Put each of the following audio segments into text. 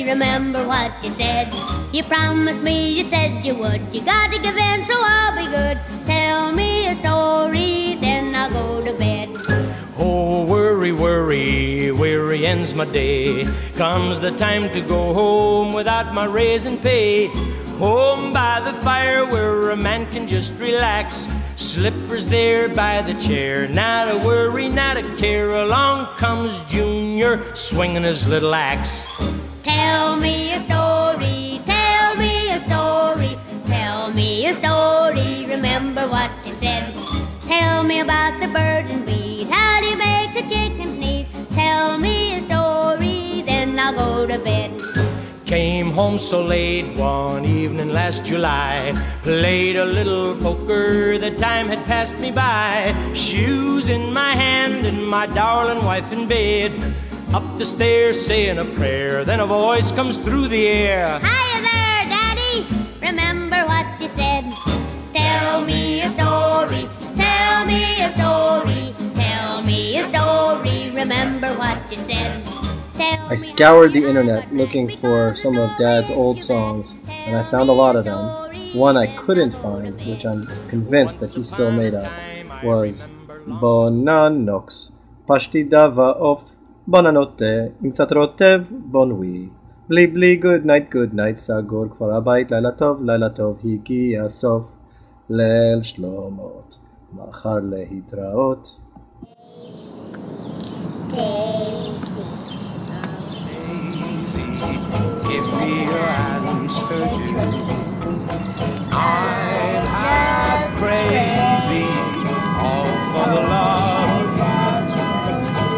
Remember what you said. You promised me, you said you would. You gotta give in, so I'll be good. Tell me a story, then I'll go to bed. Oh, worry, worry, weary ends my day. Comes the time to go home without my raise and pay. Home by the fire where a man can just relax. Slippers there by the chair, not a worry, not a care. Along comes Junior, swinging his little axe. Tell me a story, tell me a story, tell me a story, remember what you said. Tell me about the birds and bees, how do you make the chicken sneeze? Tell me a story, then I'll go to bed. Came home so late one evening last July. Played a little poker, the time had passed me by. Shoes in my hand and my darling wife in bed. Up the stairs saying a prayer, then a voice comes through the air. Hiya there, Daddy, remember what you said. Tell me a story, tell me a story, tell me a story, remember what you said. I scoured the internet looking for some of Dad's old songs, and I found a lot of them. One I couldn't find, which I'm convinced that he still made up, was Bonanox, Pashtidava of Bonanotte, Imsatrotev, Bonui. Bli bli, good night, Sagor, Kfar Abayit, Laila Tov, Higi Asof, Lel Shlomot, Machar Lehitraot. Give me your hands to do. I'd have crazy all for the love.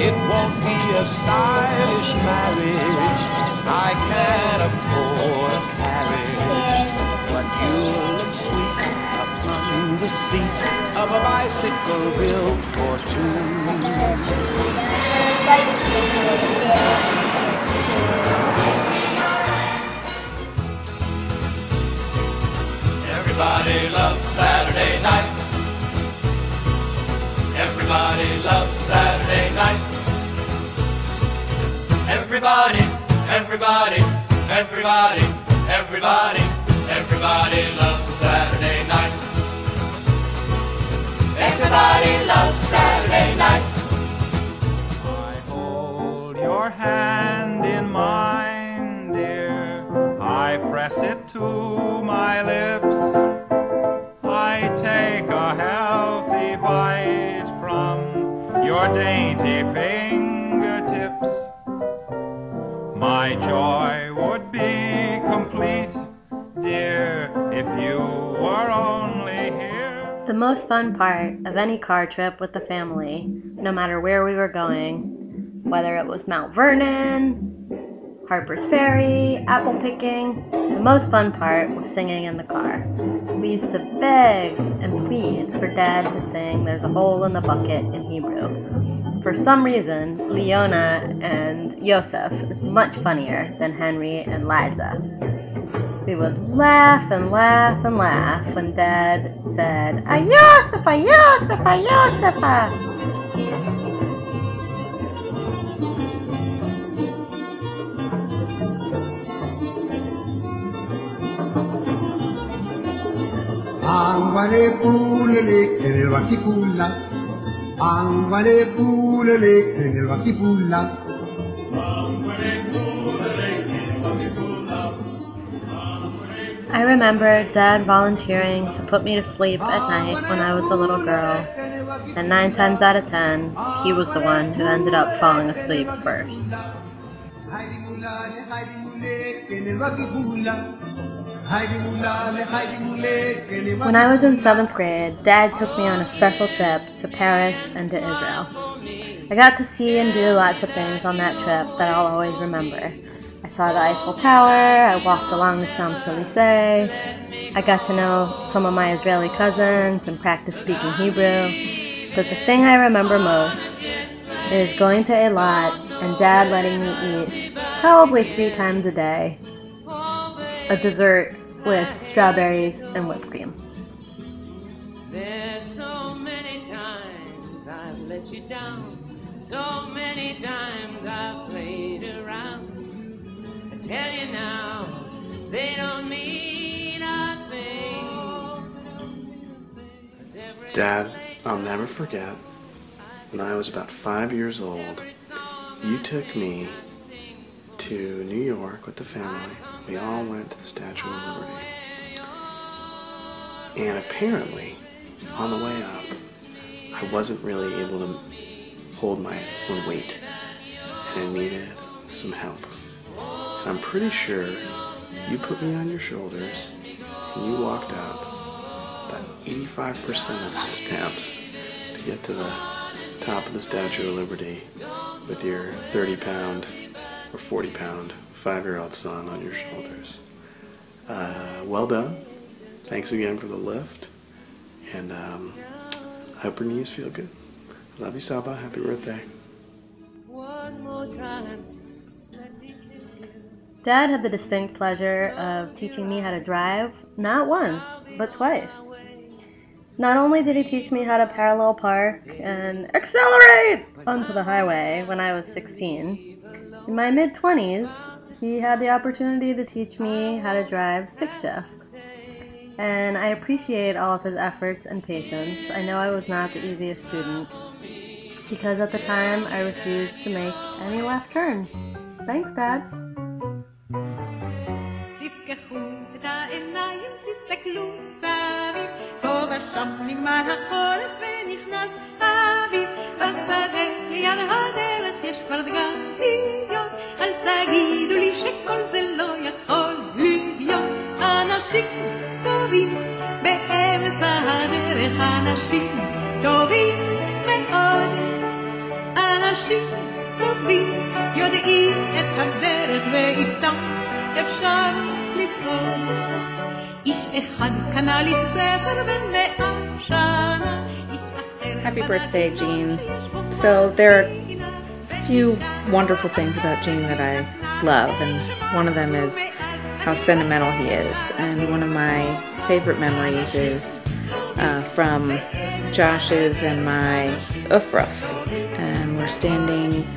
It won't be a stylish marriage. I can't afford a carriage, but you'll look sweet upon the seat of a bicycle built for two. Everybody loves Saturday night. Everybody loves Saturday night. Everybody, everybody, everybody, everybody, everybody loves Saturday night. Everybody loves Saturday night. I hold your hand in mine, dear. I press it to my lips. I take a healthy bite from your dainty fingertips. My joy would be complete, dear, if you were only here. The most fun part of any car trip with the family, no matter where we were going, whether it was Mount Vernon, Harper's Ferry, apple picking, the most fun part was singing in the car. We used to beg and plead for Dad to sing There's a Hole in the Bucket in Hebrew. For some reason, Leona and Yosef is much funnier than Henry and Liza. We would laugh and laugh and laugh when Dad said, Ayosefa, Yosefa, Yosefa. Angwale pulele kene wakipula. Angwale pulele kene wakipula. I remember Dad volunteering to put me to sleep at night when I was a little girl, and 9 times out of 10, he was the one who ended up falling asleep first. When I was in 7th grade, Dad took me on a special trip to Paris and to Israel. I got to see and do lots of things on that trip that I'll always remember. I saw the Eiffel Tower, I walked along the Champs-Élysées, I got to know some of my Israeli cousins and practice speaking Hebrew. But the thing I remember most is going to Eilat and Dad letting me eat, probably 3 times a day, a dessert with strawberries and whipped cream. There's so many times I've let you down, so many times I've played around. I tell you now, they don't mean a thing. Dad, I'll never forget, when I was about 5 years old, you took me to New York with the family. We all went to the Statue of Liberty. And apparently, on the way up, I wasn't really able to hold my own weight, and I needed some help. And I'm pretty sure you put me on your shoulders, and you walked up about 85% of the steps to get to the top of the Statue of Liberty with your 30-pound or 40-pound 5-year-old son on your shoulders. Well done. Thanks again for the lift, and I hope your knees feel good. Love you, Saba. Happy birthday. One more time, let me kiss you. Dad had the distinct pleasure of teaching me how to drive, not once, but twice. Not only did he teach me how to parallel park and accelerate onto the highway when I was 16, in my mid-20s, he had the opportunity to teach me how to drive stick shift. And I appreciate all of his efforts and patience. I know I was not the easiest student, because at the time I refused to make any left turns. Thanks, Dad. תפקחו את העיניים, תסתכלו סביב, פה ושם נגמר החורף ונכנס האביב, בשדה ליד הדרך יש כבר דגניות, אל תגידו לי שכל זה לא יכול להיות. אנשים טובים באמצע הדרך, אנשים טובים מאוד, אנשים טובים יודעים את הדרך ואיתם אפשר לפעול. איש אחד קנה לי ספר בן 100 שנה, איש אחר... Happy birthday, Gene. So there are a few wonderful things about Gene that I love, and one of them is how sentimental he is. And one of my favorite memories is from Josh's and my Ufruf. And we're standing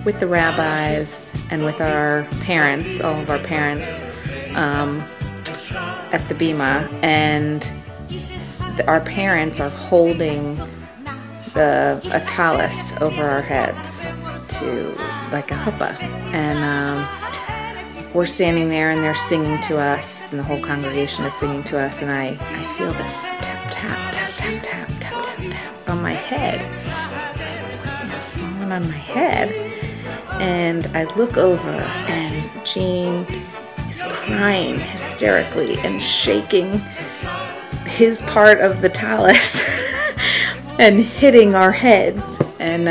with the rabbis and with our parents, all of our parents, at the bima, and our parents are holding a talis over our heads to like a huppah, and we're standing there and they're singing to us, and the whole congregation is singing to us, and I feel this tap tap tap tap tap tap tap tap on my head. It's falling on my head. And I look over and Gene is crying hysterically and shaking his part of the talus and hitting our heads. And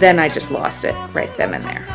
then I just lost it right then and there.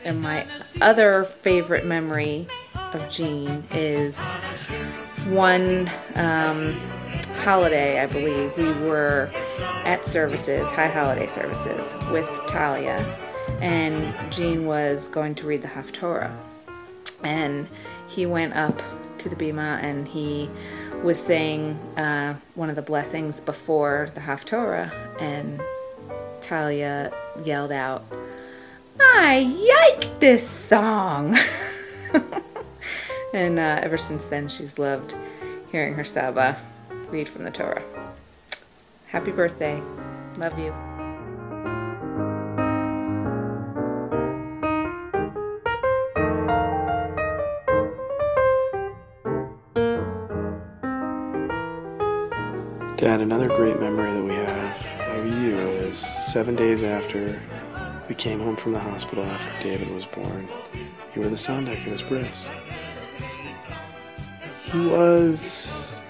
And my other favorite memory of Gene is one holiday, I believe. We were at services, high holiday services, with Talia, and Gene was going to read the Haftorah. And he went up to the bima and he was saying one of the blessings before the Haftorah, and Talia yelled out, "I like this song!" And ever since then she's loved hearing her Saba read from the Torah. Happy birthday. Love you. Dad, another great memory that we have of you is 7 days after we came home from the hospital after David was born. You were the sound deck at his bris. He was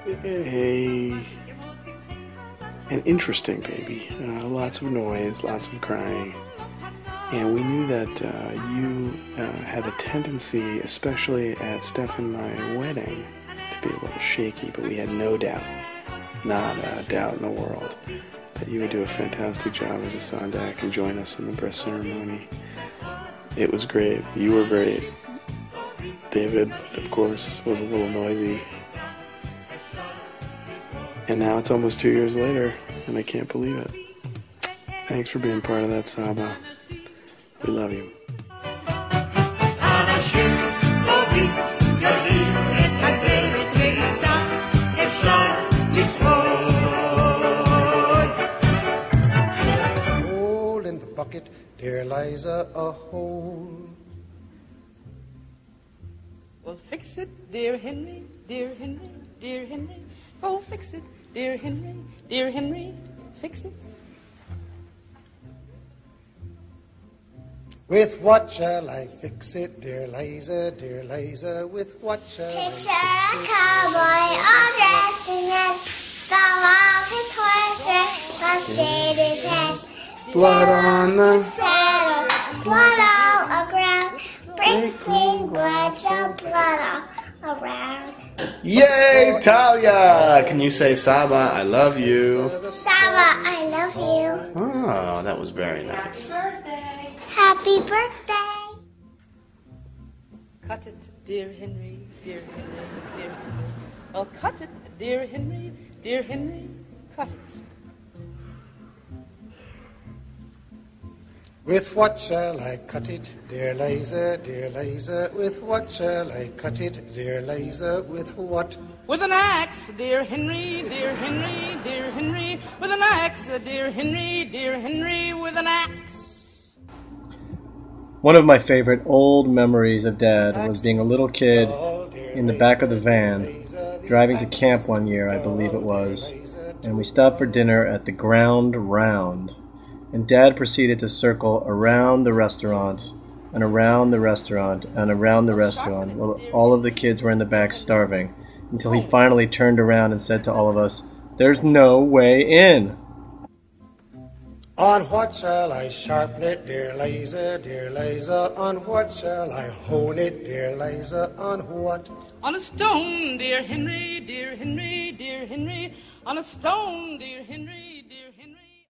an interesting baby. Lots of noise, lots of crying. And we knew that you had a tendency, especially at Steph and my wedding, to be a little shaky, but we had no doubt, not a doubt in the world, that you would do a fantastic job as a sondak and join us in the bris ceremony. It was great. You were great. David, of course, was a little noisy. And now it's almost 2 years later, and I can't believe it. Thanks for being part of that, Saba. We love you. Hole in the bucket, there lies a hole. Well, fix it, dear Henry, dear Henry, dear Henry. Oh, fix it, dear Henry, fix it. With what shall I fix it, dear Liza, with what shall I fix it? Picture a cowboy all dressed in red, fall off his horse, busted his head. Blood on the saddle, blood all around, sprinkling blood, so blood all around. Yay, Talia! Can you say Saba, I love you? Saba, I love you. Oh, that was very nice. Happy birthday. Cut it, dear Henry, dear Henry, dear Henry. Oh, cut it, dear Henry, cut it. With what shall I cut it, dear Liza, with what shall I cut it, dear Liza, with what? With an axe, dear Henry, dear Henry, dear Henry. With an axe, dear Henry, with an axe. One of my favorite old memories of Dad was being a little kid in the back of the van, driving to camp one year, I believe it was, and we stopped for dinner at the Ground Round, and Dad proceeded to circle around the restaurant, and around the restaurant, and around the restaurant, while all of the kids were in the back starving, until he finally turned around and said to all of us, "There's no way in." On what shall I sharpen it, dear Liza, on what shall I hone it, dear Liza, on what? On a stone, dear Henry, dear Henry, dear Henry. On a stone, dear Henry.